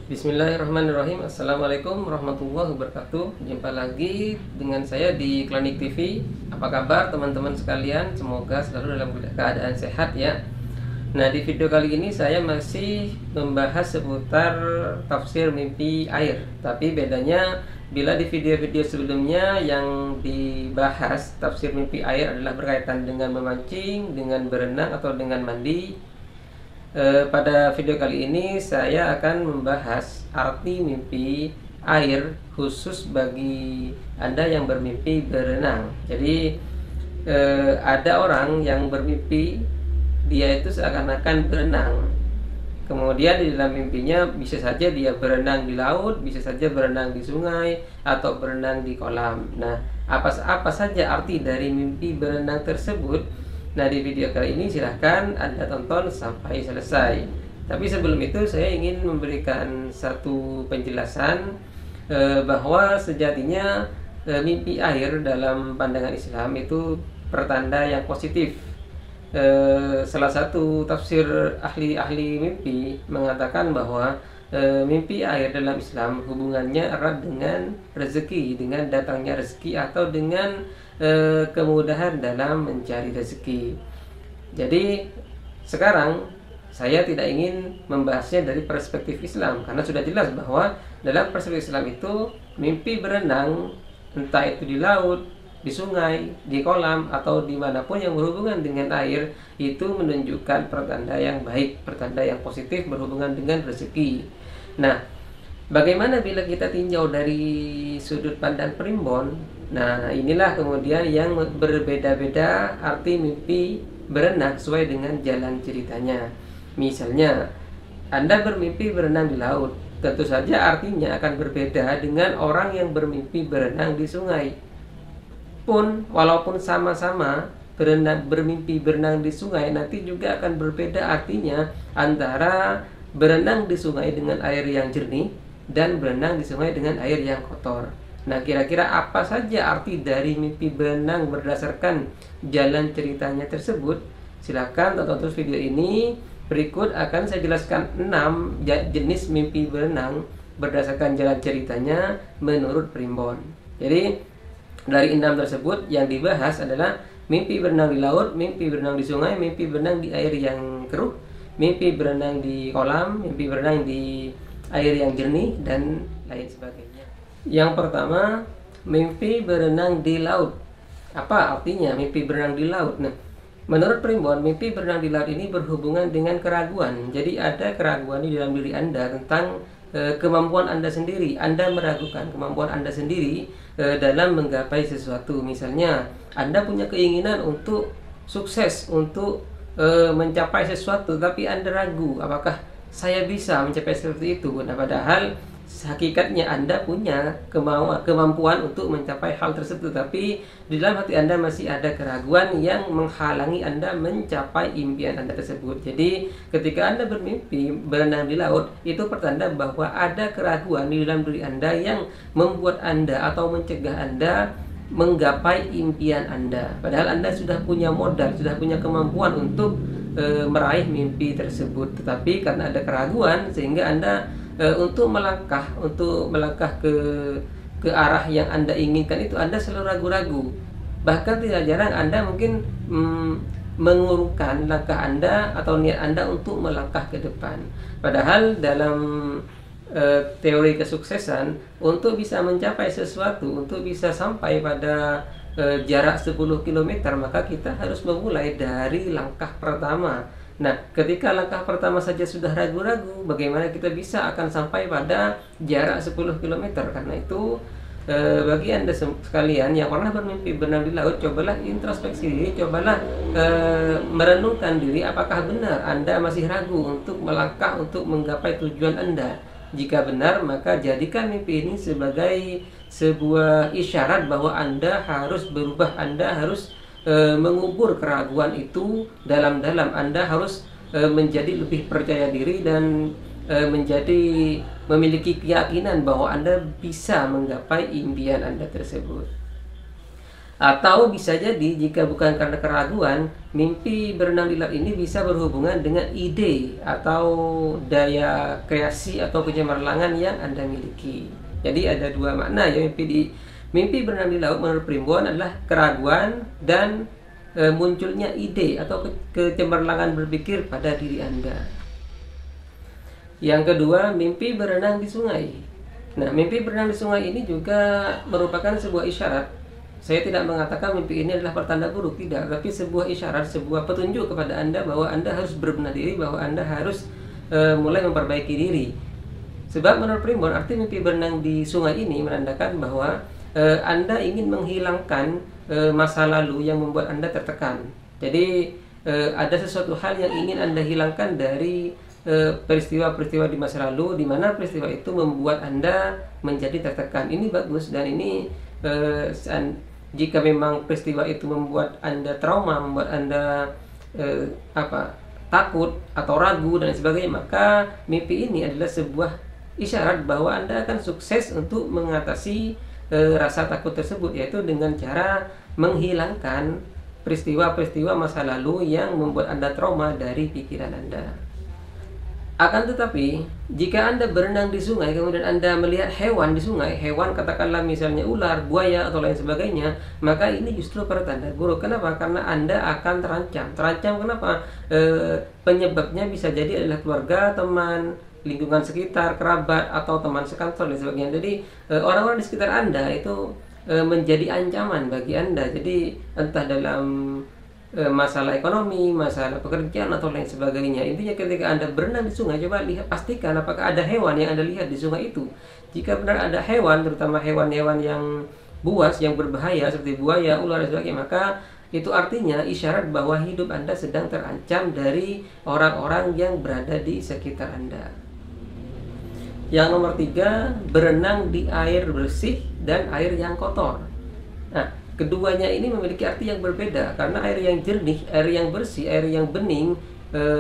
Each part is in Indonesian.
Bismillahirrahmanirrahim. Assalamualaikum warahmatullahi wabarakatuh. Jumpa lagi dengan saya di Klinik TV. Apa kabar teman-teman sekalian? Semoga selalu dalam keadaan sehat ya. Nah, di video kali ini saya masih membahas seputar tafsir mimpi air. Tapi bedanya bila di video-video sebelumnya yang dibahas tafsir mimpi air adalah berkaitan dengan memancing, dengan berenang atau dengan mandi. Pada video kali ini saya akan membahas arti mimpi air khusus bagi Anda yang bermimpi berenang. Jadi ada orang yang bermimpi dia itu seakan-akan berenang. Kemudian di dalam mimpinya bisa saja dia berenang di laut, bisa saja berenang di sungai, atau berenang di kolam. Nah, apa saja arti dari mimpi berenang tersebut? Nah, di video kali ini silahkan Anda tonton sampai selesai. Tapi sebelum itu saya ingin memberikan satu penjelasan bahwa sejatinya mimpi air dalam pandangan Islam itu pertanda yang positif. Salah satu tafsir ahli-ahli mimpi mengatakan bahwa mimpi air dalam Islam hubungannya erat dengan rezeki, dengan datangnya rezeki atau dengan kemudahan dalam mencari rezeki. Jadi sekarang saya tidak ingin membahasnya dari perspektif Islam, karena sudah jelas bahwa dalam perspektif Islam itu mimpi berenang, entah itu di laut, di sungai, di kolam, atau dimanapun yang berhubungan dengan air, itu menunjukkan pertanda yang baik, pertanda yang positif berhubungan dengan rezeki. Nah, bagaimana bila kita tinjau dari sudut pandang primbon? Nah, inilah kemudian yang berbeda-beda arti mimpi berenang sesuai dengan jalan ceritanya. Misalnya, Anda bermimpi berenang di laut, tentu saja artinya akan berbeda dengan orang yang bermimpi berenang di sungai. Pun, walaupun sama-sama bermimpi berenang di sungai, nanti juga akan berbeda artinya antara berenang di sungai dengan air yang jernih dan berenang di sungai dengan air yang kotor. Nah, kira-kira apa saja arti dari mimpi berenang berdasarkan jalan ceritanya tersebut? Silakan tonton terus video ini. Berikut akan saya jelaskan 6 jenis mimpi berenang berdasarkan jalan ceritanya menurut primbon. Jadi, dari 6 tersebut yang dibahas adalah mimpi berenang di laut, mimpi berenang di sungai, mimpi berenang di air yang keruh, mimpi berenang di kolam, mimpi berenang di air yang jernih, dan lain sebagainya. Yang pertama, mimpi berenang di laut. Apa artinya mimpi berenang di laut? Nah, menurut primbon, mimpi berenang di laut ini berhubungan dengan keraguan. Jadi ada keraguan di dalam diri Anda tentang kemampuan Anda sendiri. Anda meragukan kemampuan Anda sendiri dalam menggapai sesuatu. Misalnya, Anda punya keinginan untuk sukses, untuk mencapai sesuatu, tapi Anda ragu, apakah saya bisa mencapai seperti itu? Nah, padahal hakikatnya Anda punya kemampuan untuk mencapai hal tersebut, tapi di dalam hati Anda masih ada keraguan yang menghalangi Anda mencapai impian Anda tersebut. Jadi ketika Anda bermimpi berenang di laut, itu pertanda bahwa ada keraguan di dalam diri Anda yang membuat Anda atau mencegah Anda menggapai impian Anda. Padahal Anda sudah punya modal, sudah punya kemampuan untuk meraih mimpi tersebut, tetapi karena ada keraguan sehingga Anda untuk melangkah ke arah yang Anda inginkan itu Anda selalu ragu-ragu. Bahkan tidak jarang Anda mungkin mengurungkan langkah Anda atau niat Anda untuk melangkah ke depan. Padahal dalam teori kesuksesan, untuk bisa mencapai sesuatu, untuk bisa sampai pada jarak 10 km, maka kita harus memulai dari langkah pertama. Nah, ketika langkah pertama saja sudah ragu-ragu, bagaimana kita bisa akan sampai pada jarak 10 km? Karena itu, bagi Anda sekalian yang pernah bermimpi berenang di laut, cobalah introspeksi diri, cobalah merenungkan diri, apakah benar Anda masih ragu untuk melangkah, untuk menggapai tujuan Anda. Jika benar, maka jadikan mimpi ini sebagai sebuah isyarat bahwa Anda harus berubah, Anda harus mengubur keraguan itu dalam-dalam. Anda harus menjadi lebih percaya diri dan memiliki keyakinan bahwa Anda bisa menggapai impian Anda tersebut. Atau bisa jadi jika bukan karena keraguan, mimpi berenang di laut ini bisa berhubungan dengan ide atau daya kreasi atau kecemerlangan yang Anda miliki. Jadi ada dua makna ya mimpi berenang di laut menurut Primbon adalah keraguan dan munculnya ide atau kecemerlangan berpikir pada diri Anda. Yang kedua, mimpi berenang di sungai. Nah, mimpi berenang di sungai ini juga merupakan sebuah isyarat. Saya tidak mengatakan mimpi ini adalah pertanda buruk, tidak, tapi sebuah isyarat, sebuah petunjuk kepada Anda bahwa Anda harus berbenah diri, bahwa Anda harus mulai memperbaiki diri. Sebab menurut Primbon, arti mimpi berenang di sungai ini menandakan bahwa Anda ingin menghilangkan masa lalu yang membuat Anda tertekan. Jadi ada sesuatu hal yang ingin Anda hilangkan dari peristiwa-peristiwa di masa lalu, di mana peristiwa itu membuat Anda menjadi tertekan. Ini bagus, dan ini jika memang peristiwa itu membuat Anda trauma, membuat Anda takut atau ragu dan sebagainya, maka mimpi ini adalah sebuah isyarat bahwa Anda akan sukses untuk mengatasi rasa takut tersebut, yaitu dengan cara menghilangkan peristiwa-peristiwa masa lalu yang membuat Anda trauma dari pikiran Anda. Akan tetapi, jika Anda berenang di sungai, kemudian Anda melihat hewan di sungai, hewan katakanlah misalnya ular, buaya, atau lain sebagainya, maka ini justru pertanda buruk. Kenapa? Karena Anda akan terancam. Terancam kenapa? Penyebabnya bisa jadi adalah keluarga, teman, lingkungan sekitar, kerabat, atau teman sekantor, dan sebagainya. Jadi, orang-orang di sekitar Anda itu menjadi ancaman bagi Anda. Jadi, entah dalam masalah ekonomi, masalah pekerjaan atau lain sebagainya. Intinya ketika Anda berenang di sungai, coba lihat, pastikan apakah ada hewan yang Anda lihat di sungai itu. Jika benar ada hewan, terutama hewan-hewan yang buas, yang berbahaya seperti buaya, ular dan sebagainya, maka itu artinya isyarat bahwa hidup Anda sedang terancam dari orang-orang yang berada di sekitar Anda. Yang nomor 3, berenang di air bersih dan air yang kotor. Nah, keduanya ini memiliki arti yang berbeda, karena air yang jernih, air yang bersih, air yang bening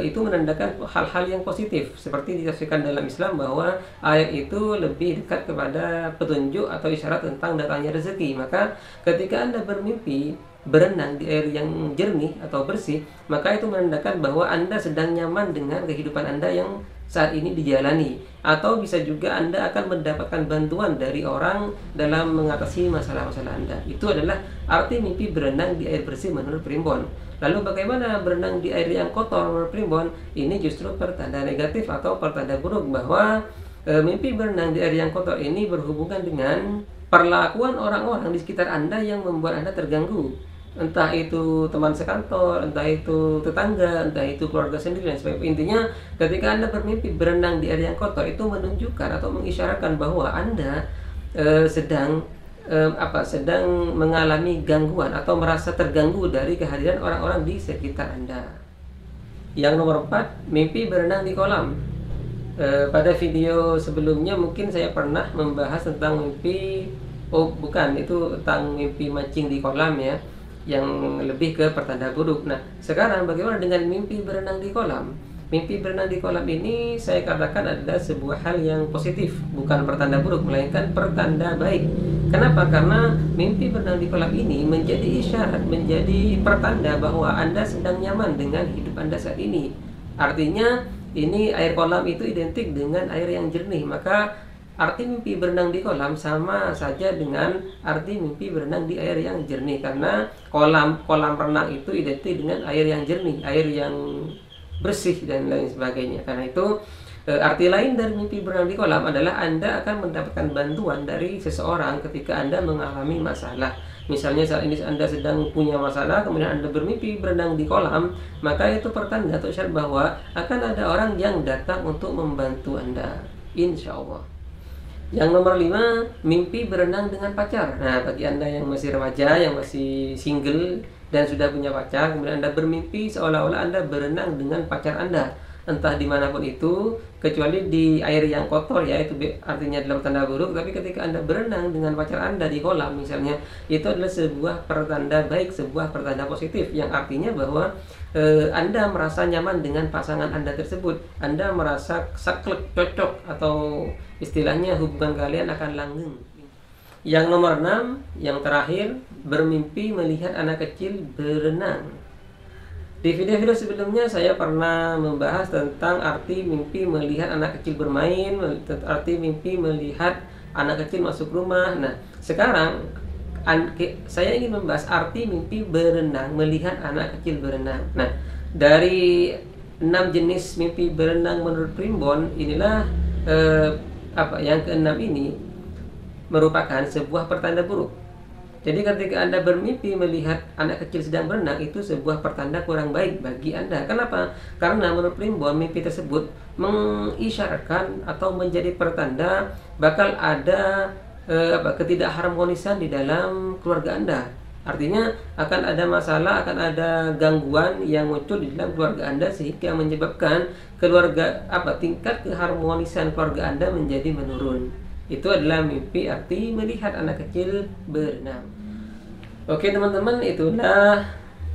itu menandakan hal-hal yang positif, seperti ditafsirkan dalam Islam bahwa air itu lebih dekat kepada petunjuk atau isyarat tentang datangnya rezeki. Maka ketika Anda bermimpi berenang di air yang jernih atau bersih, maka itu menandakan bahwa Anda sedang nyaman dengan kehidupan Anda yang saat ini dijalani, atau bisa juga Anda akan mendapatkan bantuan dari orang dalam mengatasi masalah-masalah Anda. Itu adalah arti mimpi berenang di air bersih menurut Primbon. Lalu bagaimana berenang di air yang kotor menurut Primbon? Ini justru pertanda negatif atau pertanda buruk, bahwa mimpi berenang di air yang kotor ini berhubungan dengan perlakuan orang-orang di sekitar Anda yang membuat Anda terganggu. Entah itu teman sekantor, entah itu tetangga, entah itu keluarga sendiri dan sebagainya. Intinya ketika Anda bermimpi berenang di air yang kotor, itu menunjukkan atau mengisyaratkan bahwa Anda sedang mengalami gangguan atau merasa terganggu dari kehadiran orang-orang di sekitar Anda. Yang nomor 4, mimpi berenang di kolam. Pada video sebelumnya mungkin saya pernah membahas tentang mimpi, itu tentang mimpi mancing di kolam ya, yang lebih ke pertanda buruk. Nah, sekarang bagaimana dengan mimpi berenang di kolam? Mimpi berenang di kolam ini saya katakan adalah sebuah hal yang positif, bukan pertanda buruk, melainkan pertanda baik. Kenapa? Karena mimpi berenang di kolam ini menjadi isyarat, menjadi pertanda bahwa Anda sedang nyaman dengan hidup Anda saat ini. Artinya, ini air kolam itu identik dengan air yang jernih, maka arti mimpi berenang di kolam sama saja dengan arti mimpi berenang di air yang jernih, karena kolam renang itu identik dengan air yang jernih, air yang bersih dan lain sebagainya. Karena itu arti lain dari mimpi berenang di kolam adalah Anda akan mendapatkan bantuan dari seseorang ketika Anda mengalami masalah. Misalnya saat ini Anda sedang punya masalah, kemudian Anda bermimpi berenang di kolam, maka itu pertanda atau isyarat bahwa akan ada orang yang datang untuk membantu Anda, insya Allah. Yang nomor 5, mimpi berenang dengan pacar. Nah, bagi Anda yang masih remaja, yang masih single dan sudah punya pacar, kemudian Anda bermimpi seolah-olah Anda berenang dengan pacar Anda, entah dimanapun itu, kecuali di air yang kotor ya, itu artinya adalah tanda buruk. Tapi ketika Anda berenang dengan pacar Anda di kolam misalnya, itu adalah sebuah pertanda baik, sebuah pertanda positif, yang artinya bahwa Anda merasa nyaman dengan pasangan Anda tersebut, Anda merasa saklek, cocok, atau istilahnya hubungan kalian akan langgeng. Yang nomor 6, yang terakhir, bermimpi melihat anak kecil berenang. Di video-video sebelumnya saya pernah membahas tentang arti mimpi melihat anak kecil bermain, arti mimpi melihat anak kecil masuk rumah. Nah, sekarang saya ingin membahas arti mimpi berenang, melihat anak kecil berenang. Nah, dari 6 jenis mimpi berenang menurut Primbon, inilah yang keenam ini merupakan sebuah pertanda buruk. Jadi ketika Anda bermimpi melihat anak kecil sedang berenang, itu sebuah pertanda kurang baik bagi Anda. Kenapa? Karena menurut Primbon, mimpi tersebut mengisyaratkan atau menjadi pertanda bakal ada ketidakharmonisan di dalam keluarga Anda. Artinya akan ada masalah, akan ada gangguan yang muncul di dalam keluarga Anda sehingga menyebabkan tingkat keharmonisan keluarga Anda menjadi menurun. Itu adalah mimpi arti melihat anak kecil berenang. Oke teman-teman, itulah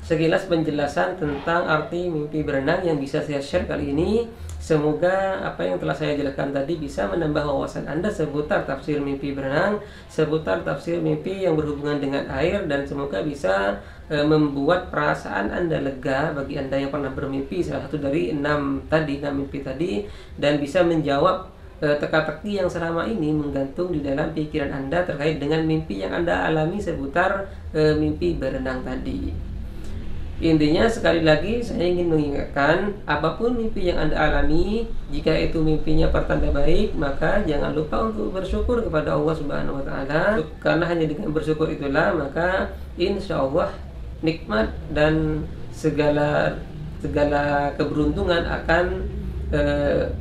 sekilas penjelasan tentang arti mimpi berenang yang bisa saya share kali ini. Semoga apa yang telah saya jelaskan tadi bisa menambah wawasan Anda seputar tafsir mimpi berenang, seputar tafsir mimpi yang berhubungan dengan air, dan semoga bisa membuat perasaan Anda lega bagi Anda yang pernah bermimpi salah satu dari 6 mimpi tadi, dan bisa menjawab teka-teki yang selama ini menggantung di dalam pikiran Anda terkait dengan mimpi yang Anda alami seputar mimpi berenang tadi. Intinya sekali lagi saya ingin mengingatkan, apapun mimpi yang Anda alami, jika itu mimpinya pertanda baik, maka jangan lupa untuk bersyukur kepada Allah Subhanahu wa taala. Karena hanya dengan bersyukur itulah maka insya Allah nikmat dan segala keberuntungan akan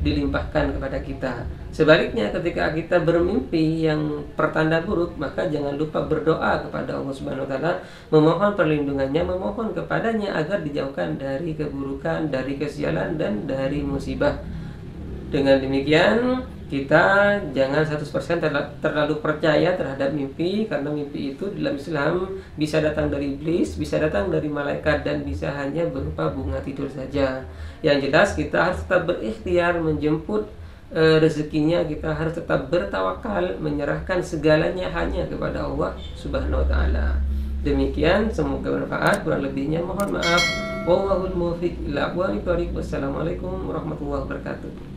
dilimpahkan kepada kita. Sebaliknya, ketika kita bermimpi yang pertanda buruk, maka jangan lupa berdoa kepada Allah Subhanahu wa taala, memohon perlindungannya, memohon kepadanya agar dijauhkan dari keburukan, dari kesialan, dan dari musibah. Dengan demikian, kita jangan 100% terlalu percaya terhadap mimpi, karena mimpi itu dalam Islam bisa datang dari iblis, bisa datang dari malaikat, dan bisa hanya berupa bunga tidur saja. Yang jelas kita harus tetap berikhtiar menjemput rezekinya, kita harus tetap bertawakal, menyerahkan segalanya hanya kepada Allah Subhanahu wa taala. Demikian, semoga bermanfaat, kurang lebihnya mohon maaf. Wallahul muwaffiq ila aqwamit thoriq. Wassalamualaikum warahmatullahi wabarakatuh.